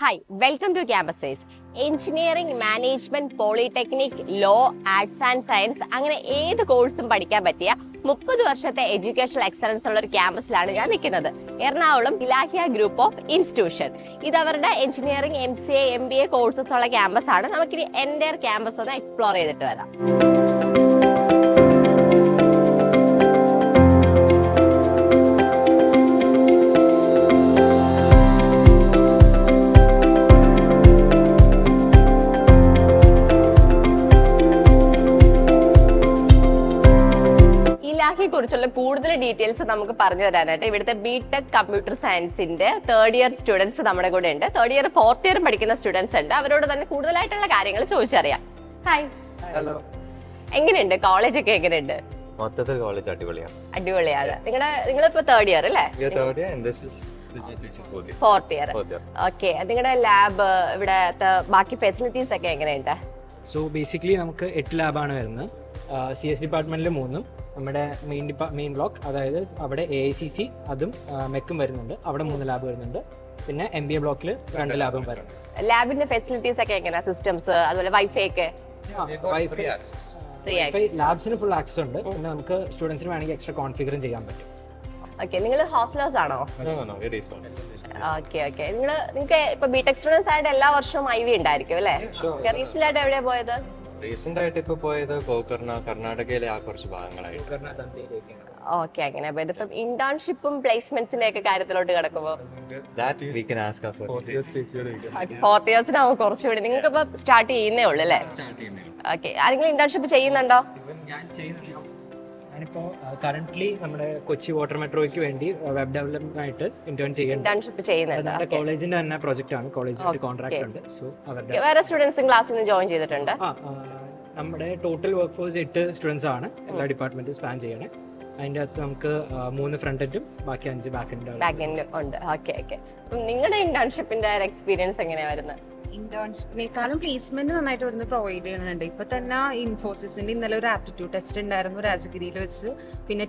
Hi welcome to campus days. Engineering, management, polytechnic, law, arts and science അങ്ങനെ ഏത് കോഴ്സും പഠിക്കാൻ പറ്റിയ 30 വർഷത്തെ എഡ്യൂക്കേഷണൽ എക്സലൻസ് ഉള്ള ഒരു ക്യാമ്പസിലാണ് ഞാൻ നിൽക്കുന്നത്. Ernakulam Ilahia group of institution. ഇത് അവരുടെ എഞ്ചിനീയറിംഗ്, MCA, MBA കോഴ്സസ് ഉള്ള ക്യാമ്പസ് ആണ്. നമുക്കിനി എൻ്റയർ ക്യാമ്പസ് ഒന്ന് എക്സ്പ്ലോർ ചെയ്തിട്ട് വരാം. കുറിച്ചുള്ള കൂടുതൽ ഡീറ്റെയിൽസ് നമുക്ക് പറഞ്ഞു തരാനായിട്ട് ഇവിടുത്തെ ബിടെക് കമ്പ്യൂട്ടർ സയൻസിന്റെ തേർഡ് ഇയർ സ്റ്റുഡൻസ് നമ്മുടെ കൂടെ ഉണ്ട്. തേർഡ് ഇയർ, ഫോർത്ത് ഇയർ പഠിക്കുന്ന സ്റ്റുഡൻസ് ഉണ്ട്. അവരോട് തന്നെ കൂടുതലായിട്ടുള്ള കാര്യങ്ങൾ ചോദിച്ചറിയാം. Hi, hello. എങ്ങനെയുണ്ട് കോളേജ് ഒക്കെ? എങ്ങനെയുണ്ട്? മൊത്തത്തിൽ കോളേജ് അടിപൊളിയാണ്. നിങ്ങളിപ്പോ തേർഡ് ഇയർ അല്ലേ? Fourth year. ഓക്കെ, നിങ്ങളുടെ ലാബ്, ഇവിടത്തെ ബാക്കി ഫെസിലിറ്റീസ് ഒക്കെ എങ്ങനെയുണ്ട്? സോ ബേസിക്കലി നമുക്ക് 8 ലാബാണ് വരുന്നത്. CS ഡിപ്പാർട്ട്മെന്റിൽ 3, നമ്മുടെ മെയിൻ ബ്ലോക്ക്, അതായത് അവിടെ AICC അതും മെക്കും വരുന്നുണ്ട്, അവിടെ 3 ലാബ് വരുന്നുണ്ട്. പിന്നെ MBA ബ്ലോക്കിൽ 2 ലാബും വരുന്നുണ്ട്. ലാബിന്റെ ഫെസിലിറ്റീസ് ഒക്കെ എങ്ങനെയാ? സിസ്റ്റംസ് അതുപോലെ വൈഫൈ ഒക്കെ? ലാബ്സിന് ഫുൾ ആക്സസ് ഉണ്ട്. പിന്നെ നമുക്ക് സ്റ്റുഡൻസിന് വേണമെങ്കിൽ എക്സ്ട്രാ കോൺഫിഗറും ചെയ്യാൻ പറ്റും. ഓക്കെ, നിങ്ങൾ ഹോസ്റ്റലേഴ്സ് ആണോ? Okay okay. നിങ്ങൾക്ക് ഇപ്പൊ ബിടെക് സ്റ്റുഡൻസ് ആയിട്ട് എല്ലാ വർഷവും IV ഉണ്ടായിരിക്കും അല്ലേ? റീസെന്റ് ആയിട്ട് എവിടെയാ പോയത്? റീസെന്റ് ആയിട്ട് ഇപ്പൊ പോയത് കർണാടകയിലെ ആ കുറച്ച് ഭാഗങ്ങളായിട്ട്. ഓക്കെ, അങ്ങനെ പോയത്. ഇപ്പം ഇന്റേൺഷിപ്പും പ്ലേസ്മെന്റ്സിന്റെ ഒക്കെ കാര്യത്തിലോട്ട് കിടക്കുമ്പോ ഫോർത്ത് ഇയേഴ്സിനാവും കുറച്ചുകൂടി. നിങ്ങൾക്ക് ഇപ്പൊ സ്റ്റാർട്ട് ചെയ്യുന്നേ ഉള്ളു അല്ലേ? ഓക്കെ, ആരെങ്കിലും ഇന്റേൺഷിപ്പ് ചെയ്യുന്നുണ്ടോ? ഞാനിപ്പോ കറന്റ്ലി നമ്മുടെ കൊച്ചി വാട്ടർ മെട്രോയ്ക്ക് വേണ്ടി വെബ് ഡെവലപ്മെന്റ് ആയിട്ട് ഇന്റേൺഷിപ്പ് ചെയ്യുന്നുണ്ട്. കോളേജിന്റെ തന്നെ പ്രോജക്റ്റ് ആണ്, കോളേജിന്റെ കോൺട്രാക്ട് ഉണ്ട്. സോ അവരുടെ വേറെ സ്റ്റുഡൻസും ക്ലാസ്സിൽ നിന്ന് ജോയിൻ ചെയ്തിട്ടുണ്ട്. നമ്മുടെ ടോട്ടൽ വർക്ക് ഫോഴ്സ് 8 സ്റ്റുഡൻസ് ആണ് എല്ലാ ഡിപ്പാർട്ട്മെന്റും സ്പാൻ ചെയ്യണേ. അതിന്റെ അകത്ത് നമുക്ക് 3 ഫ്രണ്ട് എൻഡും ബാക്കി 5 ബാക്ക് എൻഡും ഉണ്ട്. Okay okay. നിങ്ങളുടെ ഇന്റേൺഷിപ്പിന്റെ എക്സ്പീരിയൻസ് എങ്ങനെയാ വരുന്നത്? ഇന്റേൺഷിപ്പിനേക്കാളും പ്ലേസ്മെന്റ് നന്നായിട്ട് ഇവിടുന്ന് പ്രൊവൈഡ് ചെയ്യുന്നുണ്ട്. ഇപ്പൊ തന്നെ ഇൻഫോസിസിന്റെ ഇന്നലെ ഒരു ആപ്റ്റിറ്റ്യൂഡ് ടെസ്റ്റ് ഉണ്ടായിരുന്നു രാജഗിരിയിൽ വെച്ച്. പിന്നെ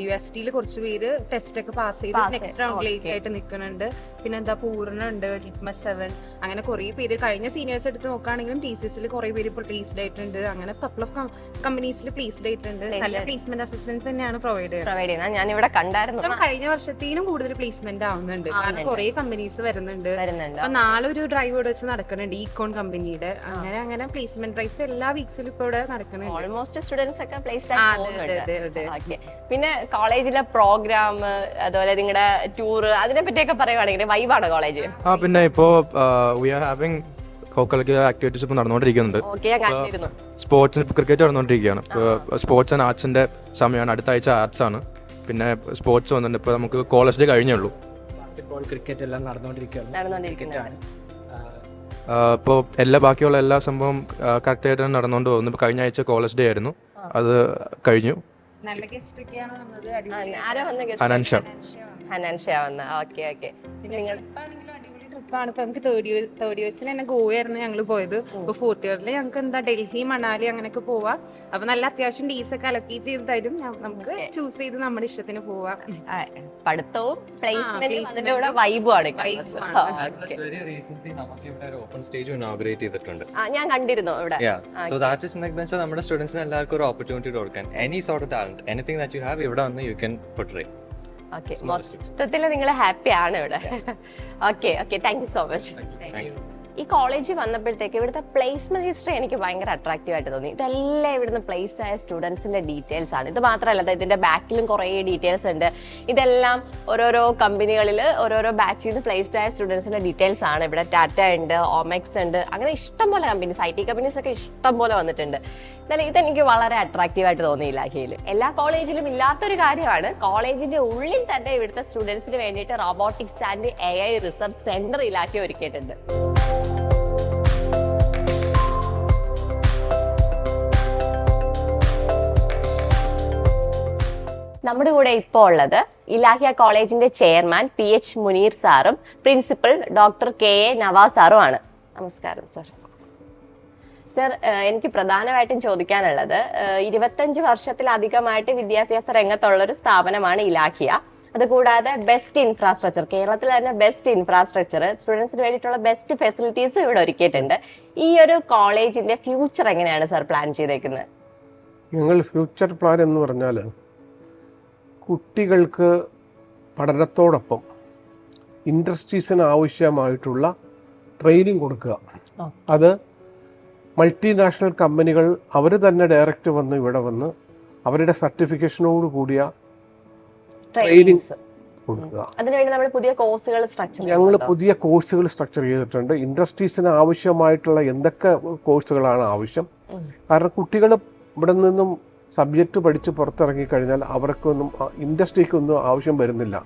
UST കുറച്ച് പേര് ടെസ്റ്റ് ഒക്കെ പാസ് ചെയ്ത് നെക്സ്റ്റ് റൗണ്ടിലേക്ക് ആയിട്ട് നിൽക്കുന്നുണ്ട്. പിന്നെ എന്താ പൂർണ്ണ ഉണ്ട്, ലിറ്റ്മസ് 7, അങ്ങനെ കുറെ പേര് കഴിഞ്ഞ സീനിയേഴ്സ് എടുത്ത് നോക്കുകയാണെങ്കിലും TCSൽ കുറെ പേര് ഇപ്പോൾ പ്ലേസ്ഡ് ആയിട്ടുണ്ട്. അങ്ങനെ കപ്പിൾ ഓഫ് കമ്പനീസിൽ പ്ലേസ്ഡ് ആയിട്ടുണ്ട്. നല്ല പ്ലേസ്മെന്റ് അസിസ്റ്റൻസ് തന്നെയാണ് പ്രൊവൈഡ് ചെയ്യുന്നത്. ഞാൻ ഇവിടെ കണ്ടായിരുന്നു. കഴിഞ്ഞ വർഷത്തിനും കൂടുതൽ പ്ലേസ്മെന്റ് ആവുന്നുണ്ട്. കാരണം കുറെ കമ്പനീസ് വരുന്നുണ്ട്. അപ്പൊ നാളെ ഒരു ഡ്രൈവ് വെച്ച് നടക്കുന്നുണ്ട് ഇക്കോൺ കമ്പനിയുടെ. അങ്ങനെ പ്ലേസ്മെന്റ് ഡ്രൈവ്സ് എല്ലാ വീക്സിലും ഇപ്പൊ ഇവിടെ നടക്കുന്നുണ്ട്. ഓൾമോസ്റ്റ് സ്റ്റുഡൻസ് ഒക്കെ പ്ലേസ്ഡ് ആയി. പിന്നെ കോളേജിലെ പ്രോഗ്രാം, അതുപോലെ നിങ്ങളുടെ ടൂർ, അതിനെ പറ്റിയൊക്കെ പറയുവാണെങ്കിൽ വൈബാണ് കോളേജ്? പിന്നെ ഇപ്പോ വി ആർ ഹാവിംഗ് കോക്കറിക്കുലർ ആക്ടിവിറ്റീസ് ഇപ്പോൾ നടന്നുകൊണ്ടിരിക്കുന്നുണ്ട്. സ്പോർട്സ്, ക്രിക്കറ്റ് നടന്നുകൊണ്ടിരിക്കുകയാണ്. സ്പോർട്സ് ആൻഡ് ആർട്സിന്റെ സമയമാണ്. അടുത്ത ആഴ്ച ആർട്സ് ആണ്. പിന്നെ സ്പോർട്സ് വന്നിട്ടുണ്ട്. ഇപ്പൊ നമുക്ക് കോളേജ് ഡേ കഴിഞ്ഞേ ഉള്ളൂ. ബാസ്കറ്റ്ബോൾ, ക്രിക്കറ്റ് എല്ലാം നടന്നുകൊണ്ടിരിക്കുകയാണ്. ഇപ്പോൾ ബാക്കിയുള്ള എല്ലാ സംഭവം കറക്റ്റായിട്ട് നടന്നുകൊണ്ട് പോകുന്നു. ഇപ്പോൾ കഴിഞ്ഞ ആഴ്ച കോളേജ് ഡേ ആയിരുന്നു, അത് കഴിഞ്ഞു. നല്ല ഗസ്റ്റ് ഒക്കെയാണ് വന്നത്. ഹനാൻഷ വന്ന. Okay okay. നിങ്ങൾ ട്രിപ്പാണ്. ഇപ്പൊ നമുക്ക് തേർഡ് ഇയേഴ്സിൽ തന്നെ ഗോവയായിരുന്നു ഞങ്ങൾ പോയത്. ഇപ്പൊ ഫോർത്ത് ഇയറിൽ ഞങ്ങൾക്ക് എന്താ ഡൽഹി, മണാലി അങ്ങനെയൊക്കെ പോവാം. അപ്പൊ നല്ല അത്യാവശ്യം ഡീസ് ഒക്കെ അലക്കേറ്റ് ചെയ്ത് തരും. നമുക്ക് ചൂസ് ചെയ്ത് നമ്മുടെ ഇഷ്ടത്തിന് പോവാം. പഠിത്തവും പ്ലേസ്മെന്റും വൈബുമാണ്. ഞാൻ കണ്ടിരുന്നു ഇവിടെ. നമ്മുടെ സ്റ്റുഡൻസിന് എല്ലാവർക്കും ഒരു ഓപ്പർച്യൂണിറ്റി കൊടുക്കാൻ any sort of talent, anything that you have, ഇവിടെ വന്ന് യു ക്യാൻ പോർട്രേ. ഓക്കെ, മൊത്തത്തിൽ നിങ്ങൾ ഹാപ്പി ആണ് ഇവിടെ. Okay okay, thank you so much. ഈ കോളേജിൽ വന്നപ്പോഴത്തേക്ക് ഇവിടുത്തെ പ്ലേസ്മെന്റ് ഹിസ്റ്ററി എനിക്ക് ഭയങ്കര അട്രാക്റ്റീവ് ആയിട്ട് തോന്നി. ഇതെല്ലാം ഇവിടുന്ന് പ്ലേസ്ഡ് ആയ സ്റ്റുഡൻസിന്റെ ഡീറ്റെയിൽസ് ആണ്. ഇത് മാത്രമല്ല, ഇതിന്റെ ബാക്കിലും കുറേ ഡീറ്റെയിൽസ് ഉണ്ട്. ഇതെല്ലാം ഓരോരോ കമ്പനികളിൽ ഓരോരോ ബാച്ചിൽ നിന്ന് പ്ലേസ്ഡ് ആയ സ്റ്റുഡൻസിന്റെ ഡീറ്റെയിൽസ് ആണ്. ഇവിടെ ടാറ്റ ഉണ്ട്, ഓമെക്സ് ഉണ്ട്, അങ്ങനെ ഇഷ്ടംപോലെ കമ്പനീസ്, IT കമ്പനീസ് ഒക്കെ ഇഷ്ടം പോലെ വന്നിട്ടുണ്ട്. എന്നാലും ഇതെനിക്ക് വളരെ അട്രാക്റ്റീവ് ആയിട്ട് തോന്നി. ഇലാഹിയിൽ എല്ലാ കോളേജിലും ഇല്ലാത്തൊരു കാര്യമാണ്, കോളേജിന്റെ ഉള്ളിൽ തന്നെ ഇവിടുത്തെ സ്റ്റുഡൻസിന് വേണ്ടിയിട്ട് robotics and AI research centre Ilahi ഒരുക്കിയിട്ടുണ്ട്. നമ്മുടെ കൂടെ ഇപ്പോൾ ഉള്ളത് ഇലാഹിയ കോളേജിന്റെ ചെയർമാൻ PH മുനീർ സാറും പ്രിൻസിപ്പൽ ഡോക്ടർ KA നവാസ് സാറും ആണ്. നമസ്കാരം സർ. സർ, എനിക്ക് പ്രധാനമായിട്ടും ചോദിക്കാനുള്ളത് 25 വർഷത്തിലധികമായിട്ട് വിദ്യാഭ്യാസ രംഗത്തുള്ള ഒരു സ്ഥാപനമാണ് ഇലാഹിയ. അതുകൂടാതെ ബെസ്റ്റ് ഇൻഫ്രാസ്ട്രക്ചർ, കേരളത്തിൽ തന്നെ ബെസ്റ്റ് ഇൻഫ്രാസ്ട്രക്ചർ, സ്റ്റുഡൻസിന് വേണ്ടിയിട്ടുള്ള ബെസ്റ്റ് ഫെസിലിറ്റീസ് ഇവിടെ ഒരുക്കിയിട്ടുണ്ട്. ഈ ഒരു കോളേജിന്റെ ഫ്യൂച്ചർ എങ്ങനെയാണ് സാർ പ്ലാൻ ചെയ്തേക്കുന്നത്? ഞങ്ങൾ ഫ്യൂച്ചർ പ്ലാൻ എന്ന് പറഞ്ഞാൽ കുട്ടികൾക്ക് പഠനത്തോടൊപ്പം ഇൻഡസ്ട്രീസിന് ആവശ്യമായിട്ടുള്ള ട്രെയിനിങ് കൊടുക്കുക. അത് മൾട്ടിനാഷണൽ കമ്പനികൾ അവർ തന്നെ ഡയറക്റ്റ് വന്ന് ഇവിടെ വന്ന് അവരുടെ സർട്ടിഫിക്കേഷനോട് കൂടിയ ട്രെയിനിങ് കൊടുക്കുക. അതിനുവേണ്ടി നമ്മൾ പുതിയ കോഴ്സുകൾ സ്ട്രക്ചർ ഞങ്ങൾ പുതിയ കോഴ്സുകൾ സ്ട്രക്ചർ ചെയ്തിട്ടുണ്ട്. ഇൻഡസ്ട്രീസിന് ആവശ്യമായിട്ടുള്ള എന്തൊക്കെ കോഴ്സുകളാണ് ആവശ്യം. കാരണം കുട്ടികൾ ഇവിടെ നിന്നും സബ്ജക്റ്റ് പഠിച്ച് പുറത്തിറങ്ങി കഴിഞ്ഞാൽ അവർക്കൊന്നും ഇൻഡസ്ട്രിക്കൊന്നും ആവശ്യം വരുന്നില്ല.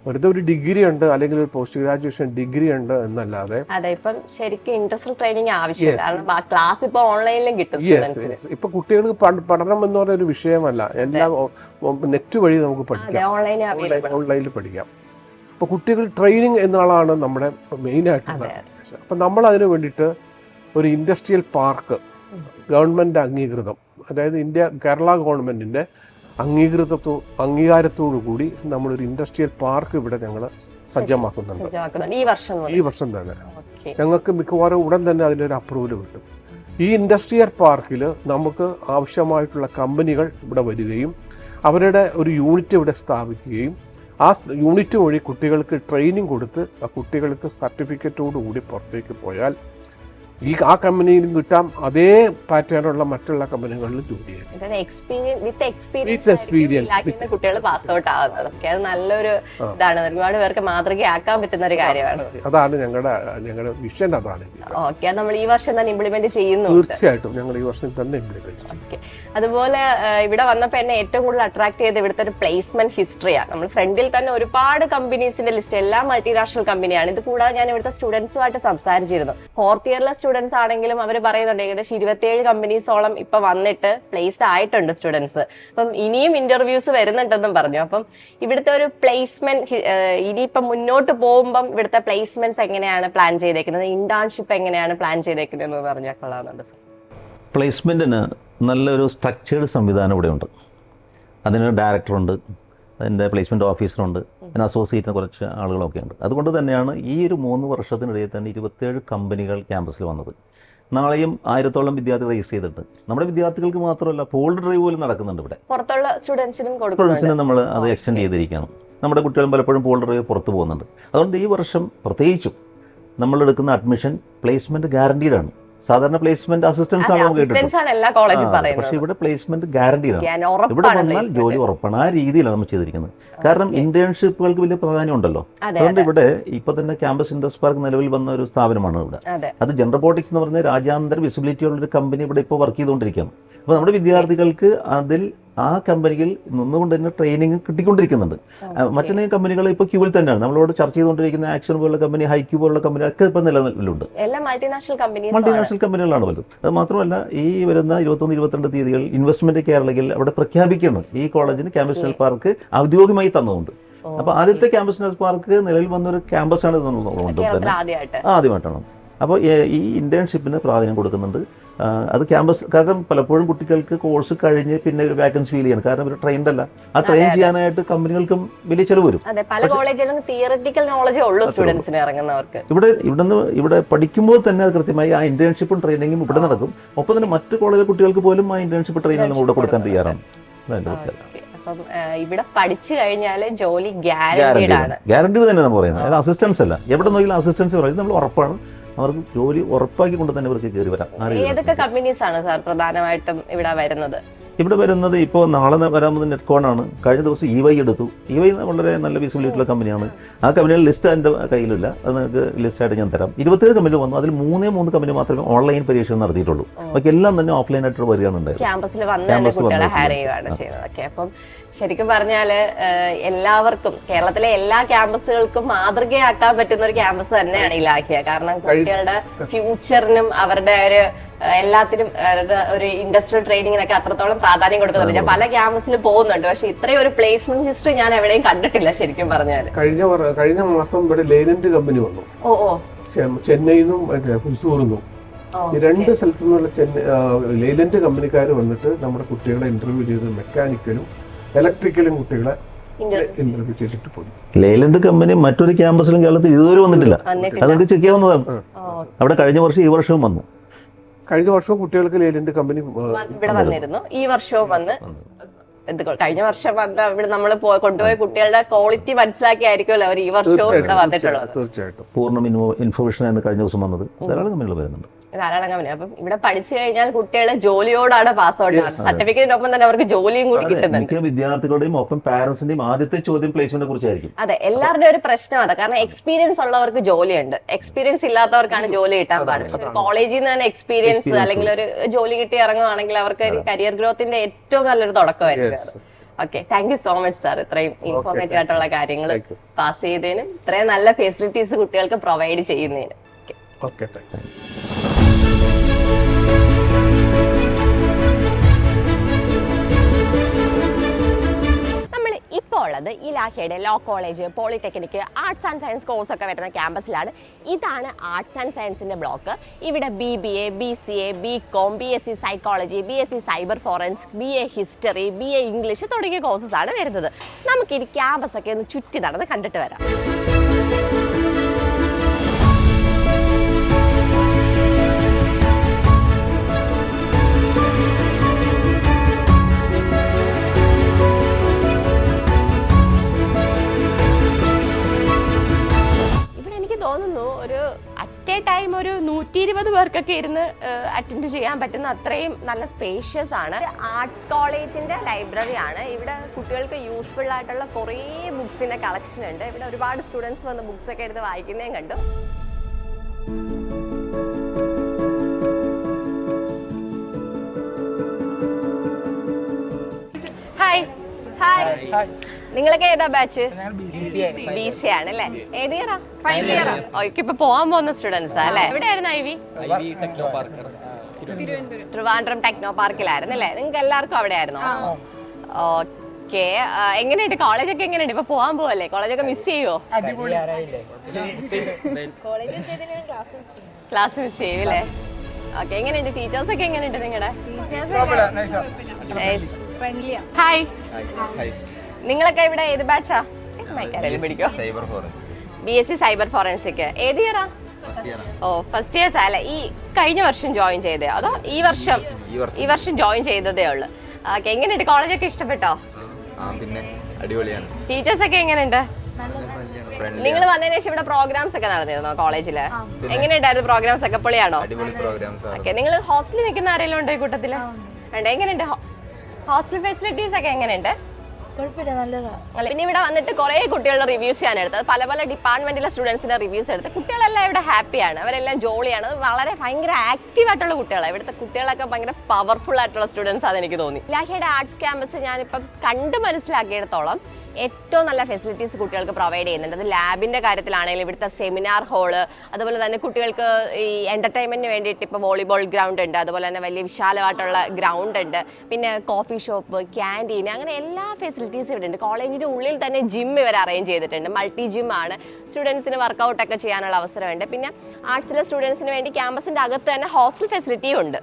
വെറുതെ ഒരു ഡിഗ്രി ഉണ്ട് അല്ലെങ്കിൽ ഒരു പോസ്റ്റ് ഗ്രാജുവേഷൻ ഡിഗ്രി ഉണ്ട് എന്നല്ലാതെ. അതെ, ഇപ്പം ശരിക്കും ഇൻഡസ്ട്രിയൽ ട്രെയിനിങ് ആവശ്യമില്ല. കാരണം ക്ലാസ് ഇപ്പൊ ഓൺലൈനിലും കിട്ടും. ഇപ്പൊ കുട്ടികൾക്ക് പഠനം എന്ന് പറയുന്ന ഒരു വിഷയമല്ല, എല്ലാം നെറ്റ് വഴി നമുക്ക് പഠിക്കാം, ഓൺലൈനിൽ പഠിക്കാം. അപ്പൊ കുട്ടികൾ ട്രെയിനിങ് എന്നാളാണ് നമ്മുടെ മെയിൻ ആയിട്ടുള്ള. അപ്പൊ നമ്മൾ അതിന് വേണ്ടിയിട്ട് ഒരു ഇൻഡസ്ട്രിയൽ പാർക്ക് ഗവൺമെന്റ് അംഗീകൃതം, അതായത് കേരള ഗവൺമെന്റിന്റെ അംഗീകാരത്തോടു കൂടി നമ്മളൊരു ഇൻഡസ്ട്രിയൽ പാർക്ക് ഇവിടെ ഞങ്ങൾ സജ്ജമാക്കുന്നുണ്ട് ഈ വർഷം തന്നെ. ഞങ്ങൾക്ക് മിക്കവാറും ഉടൻ തന്നെ അതിനൊരു അപ്രൂവൽ കിട്ടും. ഈ ഇൻഡസ്ട്രിയൽ പാർക്കിൽ നമുക്ക് ആവശ്യമായിട്ടുള്ള കമ്പനികൾ ഇവിടെ വരികയും അവരുടെ ഒരു യൂണിറ്റ് ഇവിടെ സ്ഥാപിക്കുകയും ആ യൂണിറ്റ് വഴി കുട്ടികൾക്ക് ട്രെയിനിങ് കൊടുത്ത് ആ കുട്ടികൾക്ക് സർട്ടിഫിക്കറ്റോടു കൂടി പുറത്തേക്ക് പോയാൽ ആ കമ്പനിയിലും കിട്ടാം, അതേ പാറ്റേണുള്ള മറ്റുള്ള കമ്പനികളിൽ ജോലി ചെയ്യാം. കുട്ടികൾ പാസ് ഔട്ട് ആവുന്നത് അത് നല്ലൊരു ഇതാണ്. ഒരുപാട് പേർക്ക് മാതൃകയാക്കാൻ പറ്റുന്ന ഒരു കാര്യമാണ്. അതാണ് ഞങ്ങളുടെ വിഷൻ. അതാണ് ഓക്കെ, നമ്മൾ ഈ വർഷം തന്നെ ഇംപ്ലിമെന്റ് ചെയ്യുന്നു. തീർച്ചയായിട്ടും ഞങ്ങൾ ഈ വർഷം തന്നെ ഇംപ്ലിമെന്റ് ചെയ്യും. അതുപോലെ ഇവിടെ വന്നപ്പോൾ എന്നെ ഏറ്റവും കൂടുതൽ അട്രാക്ട് ചെയ്ത് ഇവിടുത്തെ ഒരു പ്ലേസ്മെന്റ് ഹിസ്റ്ററിയാണ്. നമ്മൾ ഫ്രണ്ടിൽ തന്നെ ഒരുപാട് കമ്പനീസിന്റെ ലിസ്റ്റ്, എല്ലാം മൾട്ടിനാഷണൽ കമ്പനിയാണ്. ഇത് കൂടാതെ ഞാൻ ഇവിടുത്തെ സ്റ്റുഡൻസുമായിട്ട് സംസാരിച്ചിരുന്നു. 4th ഇയറിലെ സ്റ്റുഡൻസ് ആണെങ്കിലും അവർ പറയുന്നുണ്ട് ഏകദേശം 27 കമ്പനീസോളം ഇപ്പൊ വന്നിട്ട് പ്ലേസ്ഡ് ആയിട്ടുണ്ട് സ്റ്റുഡൻസ്. അപ്പം ഇനിയും ഇന്റർവ്യൂസ് വരുന്നുണ്ടെന്നും പറഞ്ഞു. അപ്പം ഇവിടുത്തെ ഒരു പ്ലേസ്മെന്റ് ഇനിയിപ്പൊ മുന്നോട്ട് പോകുമ്പം ഇവിടുത്തെ പ്ലേസ്മെന്റ്സ് എങ്ങനെയാണ് പ്ലാൻ ചെയ്തേക്കുന്നത്, ഇന്റേൺഷിപ്പ് എങ്ങനെയാണ് പ്ലാൻ ചെയ്തേക്കുന്നത് എന്ന് പറഞ്ഞാൽ കൊള്ളാമെന്നുണ്ട് സർ. പ്ലേസ്മെന്റിന് നല്ലൊരു സ്ട്രക്ചേർഡ് സംവിധാനം ഇവിടെ ഉണ്ട്. അതിന് ഡയറക്ടറുണ്ട്, അതിൻ്റെ പ്ലേസ്മെൻറ്റ് ഓഫീസറുണ്ട്, അതിന് അസോസിയേറ്റ് കുറച്ച് ആളുകളൊക്കെ ഉണ്ട്. അതുകൊണ്ട് തന്നെയാണ് ഈ ഒരു 3 വർഷത്തിനിടയിൽ തന്നെ 27 കമ്പനികൾ ക്യാമ്പസിൽ വന്നത്. നാളെയും 1000-ഓളം വിദ്യാർത്ഥികൾ രജിസ്റ്റർ ചെയ്തിട്ടുണ്ട്. നമ്മുടെ വിദ്യാർത്ഥികൾക്ക് മാത്രമല്ല, പോൾഡ് ഡ്രൈവ് പോലും നടക്കുന്നുണ്ട് ഇവിടെ. പുറത്തുള്ള സ്റ്റുഡൻസിനും നമ്മൾ അത് എക്സ്റ്റെൻഡ് ചെയ്തിരിക്കുകയാണ്. നമ്മുടെ കുട്ടികളും പലപ്പോഴും പോൾഡ് ഡ്രൈവ് പുറത്ത് പോകുന്നുണ്ട്. അതുകൊണ്ട് ഈ വർഷം പ്രത്യേകിച്ചും നമ്മളെടുക്കുന്ന അഡ്മിഷൻ പ്ലേസ്മെൻറ്റ് ഗ്യാരണ്ടീഡാണ്. സാധാരണ പ്ലേസ്മെന്റ് അസിസ്റ്റൻസ് ആണ് നമുക്ക് കിട്ടുന്നത്. പക്ഷേ ഇവിടെ പ്ലേസ്മെന്റ് ഗ്യാരണ്ടീഡ് ആണ്. ഇവിടെ വന്നാൽ ജോലി ഉറപ്പാണ്. ആ രീതിയിലാണ് നമ്മൾ ചെയ്തിരിക്കുന്നത്. കാരണം ഇന്റേൺഷിപ്പുകൾക്ക് വലിയ പ്രാധാന്യം ഉണ്ടല്ലോ. അതുകൊണ്ട് ഇവിടെ ഇപ്പൊ തന്നെ ക്യാമ്പസ് ഇൻഡസ്ട്രി പാർക്ക് നിലവിൽ വന്ന ഒരു സ്ഥാപനമാണ് ഇവിടെ. അത് ജെൻഡർ റോബോട്ടിക്സ് എന്ന് പറഞ്ഞ രാജ്യാന്തര വിസിബിലിറ്റി ഉള്ള ഒരു കമ്പനി ഇവിടെ ഇപ്പോൾ വർക്ക് ചെയ്തുകൊണ്ടിരിക്കുകയാണ്. അപ്പോൾ നമ്മുടെ വിദ്യാർത്ഥികൾക്ക് അതിൽ ആ കമ്പനിയിൽ നിന്നുകൊണ്ട് തന്നെ ട്രെയിനിങ് കിട്ടിക്കൊണ്ടിരിക്കുന്നുണ്ട്. മറ്റേ കമ്പനികൾ ഇപ്പോൾ ക്യൂവിൽ തന്നെയാണ്. നമ്മളോട് ചർച്ച ചെയ്തുകൊണ്ടിരിക്കുന്ന ആക്ഷൻ പോലുള്ള കമ്പനി, ഹൈക്യൂ പോലുള്ള കമ്പനി ഒക്കെ ഇപ്പോൾ നിലവിലുണ്ട്. മൾട്ടിനാഷണൽ കമ്പനികളാണ് വലുത്. അത് മാത്രമല്ല, ഈ വരുന്ന 21-22 തീയതികൾ ഇൻവെസ്റ്റ്മെന്റ് കേരളയിൽ അവിടെ പ്രഖ്യാപിക്കുന്നത് ഈ കോളേജിന് ക്യാമ്പസ് നാഷണൽ പാർക്ക് ഔദ്യോഗികമായി തന്നുകൊണ്ട്. അപ്പോൾ ആദ്യത്തെ ക്യാമ്പസ് നാഷണൽ പാർക്ക് നിലവിൽ വന്നൊരു ക്യാമ്പസാണ് ആദ്യമായിട്ടാണ്. അപ്പോൾ ഈ ഇന്റേൺഷിപ്പിന് പ്രാധാന്യം കൊടുക്കുന്നുണ്ട്. അത് ക്യാമ്പസ്, കാരണം പലപ്പോഴും കുട്ടികൾക്ക് കോഴ്സ് കഴിഞ്ഞ് പിന്നെ ഒരു വാക്കൻസി ഫീൽ ചെയ്യണം. കാരണം ഒരു ട്രെയിൻഡ് അല്ല. ആ ട്രെയിൻ ചെയ്യാനായിട്ട് കമ്പനികൾക്കും വലിയ ചെലവ് വരും. ഇവിടെ പഠിക്കുമ്പോൾ തന്നെ അത് കൃത്യമായി ആ ഇന്റേൺഷിപ്പും ട്രെയിനിങ്ങും ഇവിടെ നടക്കും. ഒപ്പം തന്നെ മറ്റു കോളേജിലെ കുട്ടികൾക്ക് പോലും ആ ഇന്റേൺഷിപ്പ് ട്രെയിനിങ് നമ്മൾ ഇവിടെ കൊടുക്കാൻ തയ്യാറാണ്. ഇവിടെ പഠിച്ചു കഴിഞ്ഞാൽ ജോലി ഗ്യാരണ്ടീഡ് തന്നെ നമ്മൾ പറയുന്നത്. അതായത് അസിസ്റ്റൻസ് അല്ല, എവിടെ നോക്കിയാലും അസിസ്റ്റൻസ് പറയും. നമ്മൾ ഉറപ്പാണ് അവർക്ക് ജോലി ഉറപ്പാക്കി കൊണ്ട് തന്നെ ഇവർക്ക് കയറി വരാം. ഏതൊക്കെ കമ്പനീസ് ആണ് സാർ പ്രധാനമായിട്ടും ഇവിടെ വരുന്നത്? ഇവിടെ വരുന്നത് ഇപ്പോൾ നാളെ വരാൻ നെറ്റ്കോൺ ആണ്. കഴിഞ്ഞ ദിവസം EY എടുത്തു. EY വളരെ നല്ല വിസിബിലിറ്റിയുള്ള കമ്പനിയാണ്. ആ കമ്പനിയുടെ ലിസ്റ്റ് എൻ്റെ കയ്യിലില്ല, അത് നിങ്ങൾക്ക് ലിസ്റ്റായിട്ട് ഞാൻ തരാം. 27 കമ്പനി വന്നു. അതിൽ 3 കമ്പനി മാത്രമേ ഓൺലൈൻ പരീക്ഷ നടത്തിയിട്ടുള്ളൂ. ബാക്കി എല്ലാം തന്നെ ഓഫ്ലൈൻ ആയിട്ട് വരികയാണ് ഉണ്ടായത്. ക്യാമ്പസിൽ അപ്പം ശരിക്കും പറഞ്ഞാല് എല്ലാവർക്കും, കേരളത്തിലെ എല്ലാ ക്യാമ്പസുകൾക്കും മാതൃകയാക്കാൻ പറ്റുന്ന ഒരു ക്യാമ്പസ് തന്നെയാണ് ഇലാഹിയ. കാരണം കുട്ടികളുടെ ഫ്യൂച്ചറിനും അവരുടെ ഒരു എല്ലാത്തിനും ഒരു ഇൻഡസ്ട്രിയൽ ട്രെയിനിങ്ങിനൊക്കെ അത്രത്തോളം പ്രാധാന്യം കൊടുക്കുന്നുണ്ട്. ഞാൻ പല ക്യാമ്പസിൽ പോകുന്നുണ്ട്, പക്ഷെ ഇത്രയും ഒരു പ്ലേസ്മെന്റ് ഹിസ്റ്ററി ഞാൻ എവിടെയും കണ്ടിട്ടില്ല ശരിക്കും പറഞ്ഞാൽ. കഴിഞ്ഞ മാസം ഇവിടെ ലേലന്റ് കമ്പനി വന്നു. ചെന്നൈയിന്നും ഹുസൂറിന്നും ഈ 2 സ്ഥലത്തു നിന്നുള്ള ലേലന്റ് കമ്പനിക്കാർ വന്നിട്ട് നമ്മുടെ കുട്ടികളെ ഇന്റർവ്യൂ ചെയ്ത് മെക്കാനിക്കലും ഇലക്ട്രിക്കലും കുട്ടികളെ ഇന്റർവ്യൂ ചെയ്തിട്ട് പോയി. ലേലൻഡ് കമ്പനി മറ്റൊരു ക്യാമ്പസിലും കേരളത്തിൽ ഇതുവരെ വന്നിട്ടില്ല. അത് നിങ്ങൾക്ക് ചെക്ക് ചെയ്യാവുന്നതാണ്. അവിടെ കഴിഞ്ഞ വർഷം ഈ വർഷവും വന്നു. കഴിഞ്ഞ വർഷവും കുട്ടികൾക്ക് ലേലൻഡ് കമ്പനി ഇവിടെ വന്നിരുന്നു, ഈ വർഷവും വന്ന്. കഴിഞ്ഞ വർഷം ഇവിടെ നമ്മൾ കൊണ്ടുപോയ കുട്ടികളുടെ ക്വാളിറ്റി മനസ്സിലാക്കിയായിരിക്കുമല്ലോ അവർ ഈ വർഷവും ഇവിടെ വന്നിട്ടുള്ളത്. തീർച്ചയായിട്ടും പൂർണ്ണം ഇൻഫർമേഷൻ എന്ന് കഴിഞ്ഞ ദിവസം വന്നത് ധാരാളം കമ്പനികൾ വരുന്നുണ്ട്. ധാരാളം കമ്പനി. അപ്പം ഇവിടെ പഠിച്ചു കഴിഞ്ഞാൽ കുട്ടികളെ ജോലിയോടാണ് പാസ് ഔട്ട് ചെയ്യുന്നത്. സർട്ടിഫിക്കറ്റിനൊപ്പം തന്നെ അവർക്ക് ജോലിയും കൂടി കിട്ടുന്നുണ്ട്. മിക്ക വിദ്യാർത്ഥികളുടെയും ഒപ്പം പാരന്റ്സിന്റെയും ആദ്യത്തെ ചോദ്യം പ്ലേസ്മെന്റിനെ കുറിച്ചായിരിക്കും. അതെ, എല്ലാവരുടെയും ഒരു പ്രശ്നം അതാ. കാരണം എക്സ്പീരിയൻസ് ഉള്ളവർക്ക് ജോലിയുണ്ട്, എക്സ്പീരിയൻസ് ഇല്ലാത്തവർക്കാണ് ജോലി കിട്ടാൻ പാടും. പക്ഷെ കോളേജിൽ നിന്ന് തന്നെ എക്സ്പീരിയൻസ് അല്ലെങ്കിൽ ഒരു ജോലി കിട്ടി ഇറങ്ങുവാണെങ്കിൽ അവർക്ക് കരിയർ ഗ്രോത്തിന്റെ ഏറ്റവും നല്ലൊരു തുടക്കമായിരിക്കും. Okay, thank you so much sir, ഇത്രയും ഇൻഫോർമേറ്റീവ് ആയിട്ടുള്ള കാര്യങ്ങൾ പാസ് ചെയ്തതിനും ഇത്രയും നല്ല ഫെസിലിറ്റീസ് കുട്ടികൾക്ക് പ്രൊവൈഡ് ചെയ്യുന്നതിനും. Okay, thanks. ഇപ്പോൾ ഉള്ളത് ഇലാഹയുടെ law college, polytechnic, arts and science course ഒക്കെ വരുന്ന ക്യാമ്പസിലാണ്. ഇതാണ് ആർട്സ് ആൻഡ് സയൻസിന്റെ ബ്ലോക്ക്. ഇവിടെ BBA, BCA, BCom, BSc psychology, BSc cyber forensic, BA history, BA English തുടങ്ങിയ കോഴ്സസ് ആണ് വരുന്നത്. നമുക്കിനി ക്യാമ്പസ് ഒക്കെ ഒന്ന് ചുറ്റി നടന്ന് കണ്ടിട്ട് വരാം. ഒരു അറ്റ് എ ടൈം ഒരു 120 പേർക്കൊക്കെ ഇരുന്ന് അറ്റൻഡ് ചെയ്യാൻ പറ്റുന്ന അത്രയും നല്ല സ്പേഷ്യസ് ആണ്. ആർട്സ് കോളേജിന്റെ ലൈബ്രറി ആണ്. ഇവിടെ കുട്ടികൾക്ക് യൂസ്ഫുൾ ആയിട്ടുള്ള കുറേ ബുക്സിന്റെ കളക്ഷൻ ഉണ്ട്. ഇവിടെ ഒരുപാട് സ്റ്റുഡൻസ് വന്ന് ബുക്സ് ഒക്കെ എടുത്ത് വായിക്കുന്നതും കണ്ടു. ഹായ് ഹായ്, നിങ്ങളൊക്കെ ഏതാ ബാച്ച്? BC ആണല്ലേ. ഏത് ഇയറാ? Final year. ഇപ്പൊ പോവാൻ പോകുന്ന സ്റ്റുഡൻസ് അല്ലേ? എവിടെയായിരുന്നു ഐവി? ട്രിവാൻഡ്രം ടെക്നോ പാർക്കിലായിരുന്നു അല്ലേ? നിങ്ങൾക്ക് എല്ലാവർക്കും അവിടെ ആയിരുന്നോ? ഓക്കെ, എങ്ങനെയുണ്ട് കോളേജൊക്കെ? എങ്ങനെയുണ്ട് ഇപ്പൊ പോവാൻ പോവല്ലേ? കോളേജൊക്കെ മിസ് ചെയ്യുവോ? ക്ലാസ് മിസ് ചെയ്യും അല്ലേ? ഓക്കെ, എങ്ങനെയുണ്ട്? ടീച്ചേഴ്സ് ഒക്കെ എങ്ങനെയുണ്ട് നിങ്ങളുടെ? ഹായ്, നിങ്ങളൊക്കെ ഇവിടെ ഏത് ബാച്ചാ? പിടിക്കോ? BSc cyber forensic. ഏത് ഇയറാ? ഓ, ഫസ്റ്റ് ഇയേഴ്സ് അല്ലേ? ഈ കഴിഞ്ഞ വർഷം ജോയിൻ ചെയ്തേ അതോ ഈ വർഷം ജോയിൻ ചെയ്തതേ ഉള്ളു? ഓക്കെ, എങ്ങനെയുണ്ട്? കോളേജൊക്കെ ഇഷ്ടപ്പെട്ടോ? പിന്നെ അടിപൊളിയാണ്. ടീച്ചേഴ്സ് ഒക്കെ എങ്ങനെയുണ്ട്? നിങ്ങൾ വന്നതിന് ശേഷം ഇവിടെ പ്രോഗ്രാംസ് ഒക്കെ നടന്നിരുന്നോ കോളേജില്? എങ്ങനെയുണ്ടായിരുന്നു പ്രോഗ്രാംസ് ഒക്കെ? പൊളിയാണോ? ഓക്കെ, നിങ്ങൾ ഹോസ്റ്റലിൽ നിൽക്കുന്ന ആരെങ്കിലും ഉണ്ടോ ഈ കൂട്ടത്തില്? എങ്ങനെയുണ്ട് ഹോസ്റ്റൽ ഫെസിലിറ്റീസ് ഒക്കെ? എങ്ങനെയുണ്ട്? പിന്നെ ഇവിടെ വന്നിട്ട് കുറെ കുട്ടികളുടെ റിവ്യൂസ് ഞാൻ എടുത്തത്. പല പല ഡിപ്പാർട്ട്മെന്റിലെ സ്റ്റുഡൻസിന്റെ റിവ്യൂസ് എടുത്ത് കുട്ടികളെല്ലാം ഇവിടെ ഹാപ്പിയാണ്, അവരെല്ലാം ജോളിയാണ്, വളരെ ഭയങ്കര ആക്റ്റീവ് ആയിട്ടുള്ള കുട്ടികളാണ്. ഇവിടുത്തെ കുട്ടികളൊക്കെ ഭയങ്കര പവർഫുൾ ആയിട്ടുള്ള സ്റ്റുഡൻസ് ആണെന്ന് എനിക്ക് തോന്നി. ഇലാഹയുടെ ആർട്സ് ക്യാമ്പസ് ഞാനിപ്പം കണ്ട് മനസ്സിലാക്കിയിടത്തോളം ഏറ്റവും നല്ല ഫെസിലിറ്റീസ് കുട്ടികൾക്ക് പ്രൊവൈഡ് ചെയ്യുന്നുണ്ട്. അത് ലാബിന്റെ കാര്യത്തിലാണെങ്കിലും ഇവിടുത്തെ സെമിനാർ ഹാള്, അതുപോലെ തന്നെ കുട്ടികൾക്ക് ഈ എന്റർടൈൻമെന്റിന് വേണ്ടിയിട്ട് ഇപ്പോൾ വോളിബോൾ ഗ്രൗണ്ട് ഉണ്ട്, അതുപോലെ തന്നെ വലിയ വിശാലമായിട്ടുള്ള ഗ്രൗണ്ട് ഉണ്ട്, പിന്നെ കോഫി ഷോപ്പ്, ക്യാൻറ്റീൻ, അങ്ങനെ എല്ലാ ഫെസിലിറ്റീസും ഇവിടെ ഉണ്ട്. കോളേജിന്റെ ഉള്ളിൽ തന്നെ ജിം ഇവർ അറേഞ്ച് ചെയ്തിട്ടുണ്ട്. മൾട്ടി ജിം ആണ്, സ്റ്റുഡൻസിന് വർക്കൗട്ട് ഒക്കെ ചെയ്യാനുള്ള അവസരമുണ്ട്. പിന്നെ ആർട്സിലെ സ്റ്റുഡൻസിന് വേണ്ടി ക്യാമ്പസിന്റെ അകത്ത് തന്നെ ഹോസ്റ്റൽ ഫെസിലിറ്റിയും ഉണ്ട്.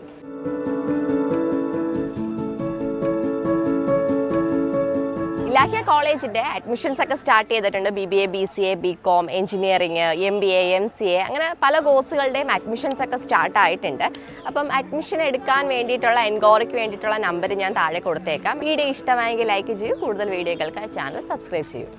ഇലാഹിയ കോളേജിന്റെ അഡ്മിഷൻസ് ഒക്കെ സ്റ്റാർട്ട് ചെയ്തിട്ടുണ്ട്. BBA, BCA, BCom, engineering, MBA, MCA, അങ്ങനെ പല കോഴ്സുകളുടെയും അഡ്മിഷൻസ് ഒക്കെ സ്റ്റാർട്ട് ആയിട്ടുണ്ട്. അപ്പം അഡ്മിഷൻ എടുക്കാൻ വേണ്ടിയിട്ടുള്ള എൻക്വയറിക്ക് വേണ്ടിയിട്ടുള്ള നമ്പർ ഞാൻ താഴെ കൊടുത്തേക്കാം. വീഡിയോ ഇഷ്ടമായെങ്കിൽ ലൈക്ക് ചെയ്യൂ. കൂടുതൽ വീഡിയോകൾക്ക് ചാനൽ സബ്സ്ക്രൈബ് ചെയ്യൂ.